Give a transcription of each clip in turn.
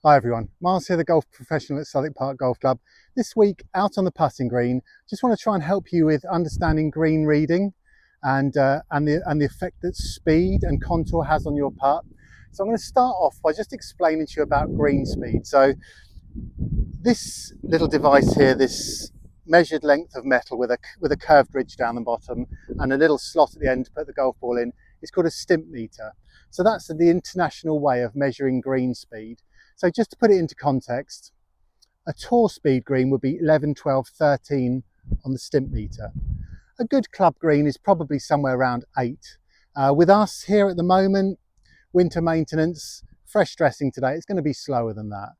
Hi everyone, Miles here, the golf professional at Southwick Park Golf Club. This week out on the putting green, just want to try and help you with understanding green reading and the effect that speed and contour has on your putt. So I'm going to start off by just explaining to you about green speed. So this little device here, this measured length of metal with a curved ridge down the bottom and a little slot at the end to put the golf ball in, is called a Stimp meter. So that's the international way of measuring green speed. So just to put it into context, a tour speed green would be 11, 12, 13 on the Stimp meter. A good club green is probably somewhere around 8. With us here at the moment, winter maintenance, fresh dressing today, it's going to be slower than that.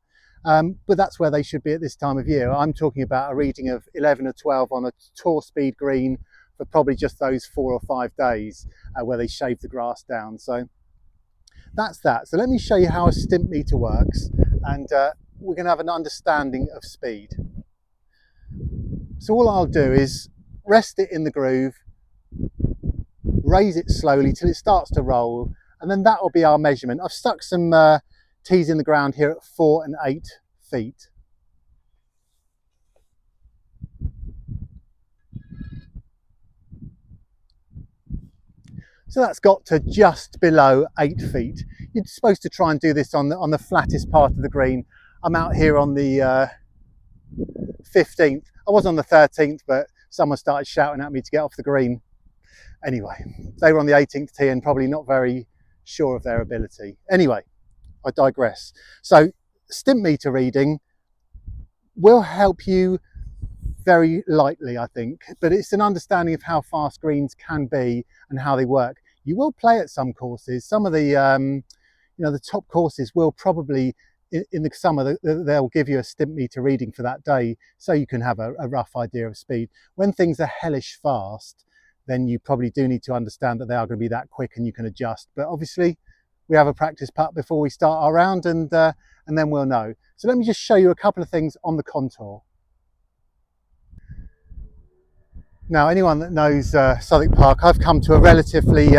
But that's where they should be at this time of year. I'm talking about a reading of 11 or 12 on a tour speed green for probably just those 4 or 5 days where they shave the grass down. So that's that. So let me show you how a Stimp meter works, and we're going to have an understanding of speed. So all I'll do is rest it in the groove, raise it slowly till it starts to roll, and then that will be our measurement. I've stuck some tees in the ground here at 4 and 8 feet. So that's got to just below 8 feet. You're supposed to try and do this on the flattest part of the green. I'm out here on the 15th. I was on the 13th, but someone started shouting at me to get off the green. Anyway, they were on the 18th tee and probably not very sure of their ability. Anyway, I digress. So Stimp meter reading will help you very lightly, I think, but it's an understanding of how fast greens can be and how they work. You will play at some courses. Some of the the top courses will probably in the summer they'll give you a Stimp meter reading for that day, so you can have a rough idea of speed. When things are hellish fast, then you probably do need to understand that they are going to be that quick and you can adjust. But obviously we have a practice putt before we start our round, and then we'll know. So let me just show you a couple of things on the contour. Now, anyone that knows Southwick Park, I've come to a relatively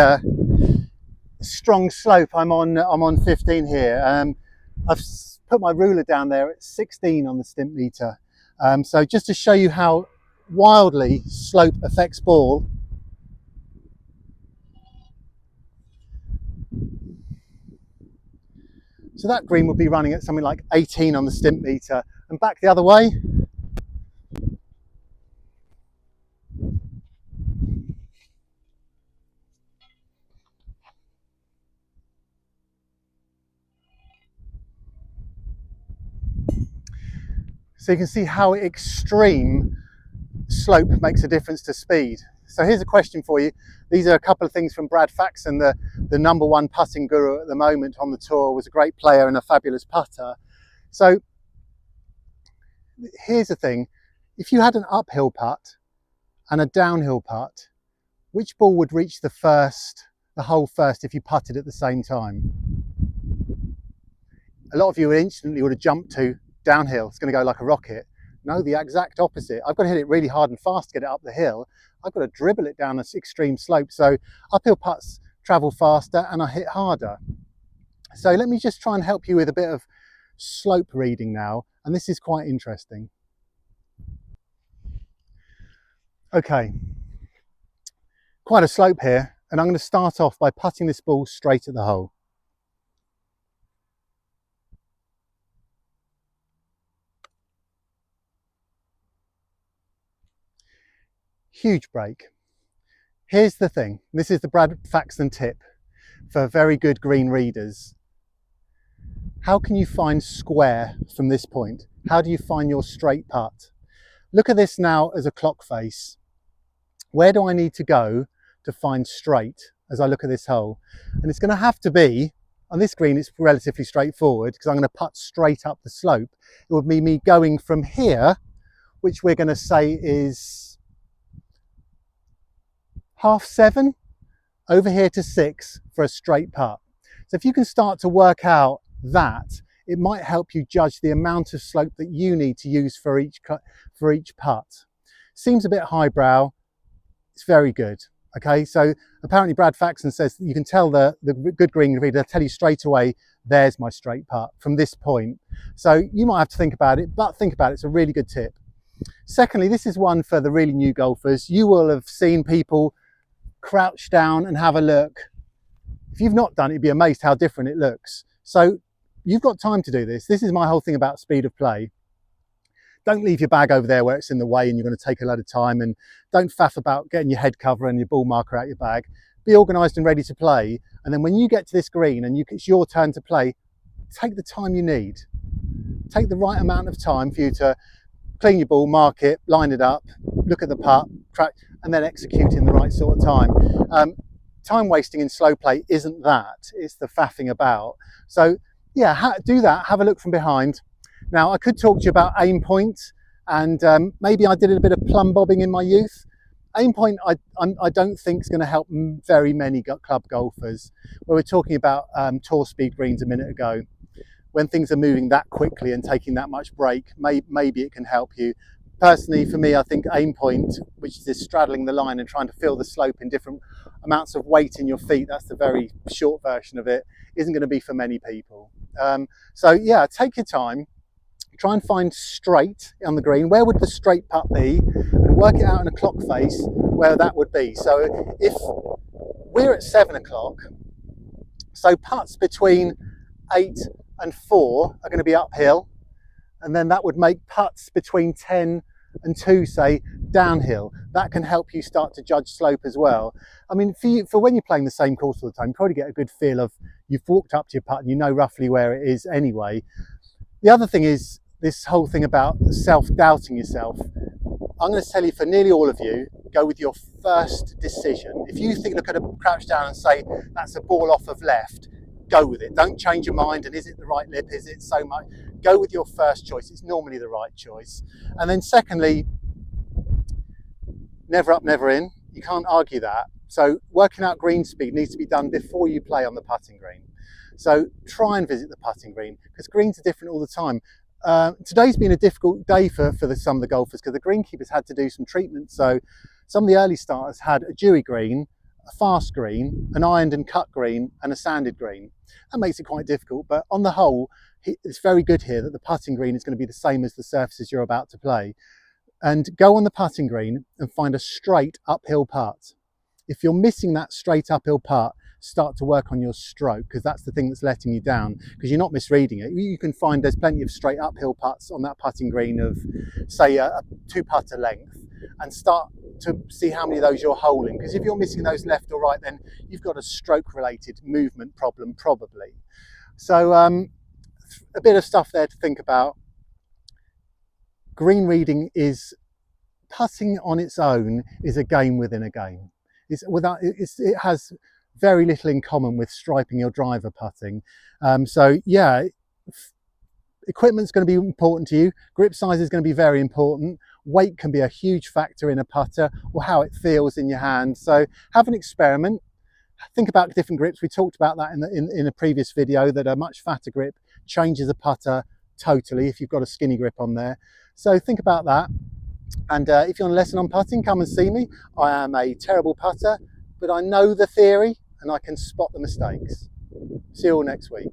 strong slope. I'm on 15 here. I've put my ruler down there at 16 on the Stimp meter. So just to show you how wildly slope affects ball. So that green would be running at something like 18 on the Stimp meter, and back the other way. So you can see how extreme slope makes a difference to speed. So here's a question for you. These are a couple of things from Brad Faxon, the #1 putting guru at the moment on the tour, was a great player and a fabulous putter. So here's the thing. If you had an uphill putt and a downhill putt, which ball would reach the hole first if you putted at the same time? A lot of you instantly would have jumped to downhill. It's going to go like a rocket. No, the exact opposite. I've got to hit it really hard and fast to get it up the hill. I've got to dribble it down this extreme slope. So uphill putts travel faster and I hit harder. So let me just try and help you with a bit of slope reading now. And this is quite interesting. Okay, quite a slope here. And I'm going to start off by putting this ball straight at the hole. Huge break. Here's the thing. This is the Brad Faxon tip for very good green readers. How can you find square from this point? How do you find your straight putt? Look at this now as a clock face. Where do I need to go to find straight as I look at this hole? And it's going to have to be, on this green it's relatively straightforward because I'm going to putt straight up the slope. It would be me going from here, which we're going to say is 7:30, over here to 6 for a straight putt. So if you can start to work out that, it might help you judge the amount of slope that you need to use for each putt. Seems a bit highbrow, it's very good. Okay, so apparently Brad Faxon says you can tell the good green reader, they'll tell you straight away there's my straight putt from this point. So you might have to think about it, but think about it. It's a really good tip. Secondly, this is one for the really new golfers. You will have seen people crouch down and have a look. If you've not done it, you'd be amazed how different it looks. So you've got time to do this. This is my whole thing about speed of play. Don't leave your bag over there where it's in the way and you're going to take a lot of time, and don't faff about getting your head cover and your ball marker out your bag. Be organised and ready to play. And then when you get to this green and it's your turn to play, take the time you need. Take the right amount of time for you to clean your ball, mark it, line it up, look at the putt, track, and then execute in the right sort of time. Time wasting in slow play isn't that, it's the faffing about. So yeah, do that, have a look from behind. Now I could talk to you about aim point, and maybe I did a bit of plumb bobbing in my youth. Aim point I don't think is going to help very many club golfers. We were talking about tour speed greens a minute ago. When things are moving that quickly and taking that much break, maybe it can help you. Personally, for me, I think aim point, which is this straddling the line and trying to feel the slope in different amounts of weight in your feet, that's the very short version of it, isn't going to be for many people. So yeah, take your time, try and find straight on the green. Where would the straight putt be? And work it out in a clock face where that would be. So if we're at 7 o'clock, so putts between 8 and 4 are going to be uphill, and then that would make putts between 10 and 2, say, downhill. That can help you start to judge slope as well. I mean, for when you're playing the same course all the time, you probably get a good feel of, you've walked up to your putt and you know roughly where it is anyway. The other thing is this whole thing about self-doubting yourself. I'm going to tell you, for nearly all of you, go with your first decision. If you think, look at a crouch down and say, that's a ball off of left, go with it. Don't change your mind, and is it the right lip, is it so much? Go with your first choice. It's normally the right choice. And then secondly, never up, never in. You can't argue that. So working out green speed needs to be done before you play on the putting green. So try and visit the putting green, because greens are different all the time. Today's been a difficult day for some of the golfers, because the greenkeepers had to do some treatment. So some of the early starters had a dewy green, a fast green, an ironed and cut green, and a sanded green. That makes it quite difficult, but on the whole, it's very good here that the putting green is going to be the same as the surfaces you're about to play. And go on the putting green and find a straight uphill putt. If you're missing that straight uphill putt, start to work on your stroke, because that's the thing that's letting you down, because you're not misreading it. You can find there's plenty of straight uphill putts on that putting green of, say, a 2-putter length, and start to see how many of those you're holding, because if you're missing those left or right, then you've got a stroke related movement problem probably. So a bit of stuff there to think about. Green reading is, putting on its own is a game within a game. It has very little in common with striping your driver putting. So yeah, equipment's going to be important to you. Grip size is going to be very important. Weight can be a huge factor in a putter, or how it feels in your hand. So have an experiment. Think about different grips. We talked about that in a previous video, that a much fatter grip changes a putter totally if you've got a skinny grip on there. So think about that. And if you want a lesson on putting, come and see me. I am a terrible putter, but I know the theory and I can spot the mistakes. See you all next week.